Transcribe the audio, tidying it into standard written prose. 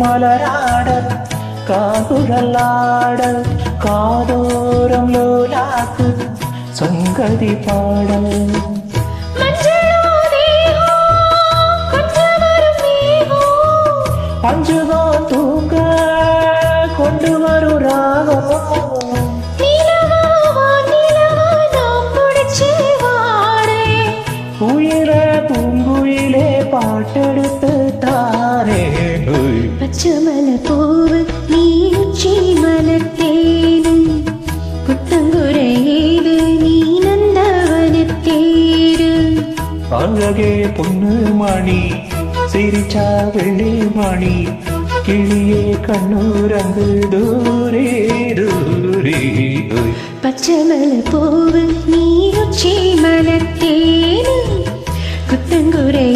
மலராட காகுழலாட காதோரம் லோலாக்கு சங்கதி பாட அஞ்சுதான் தூங்க கொண்டு வரும் ராகம் உயிர பூங்குயிலே பாட்டெடுத்து தாரே பச்சமல பூவு நீ உச்சி மலத்தேனு புத்தங்குறையேது நீ நந்தவனத்தேரு அழகே பொண்ணு மணி சிரிச்சா வெள்ளி மணி கிளியே கண்ணூரங்கு தூரே தூரே பச்சமல பூவு நீ உச்சி மலத்தேனு புத்தங்குறை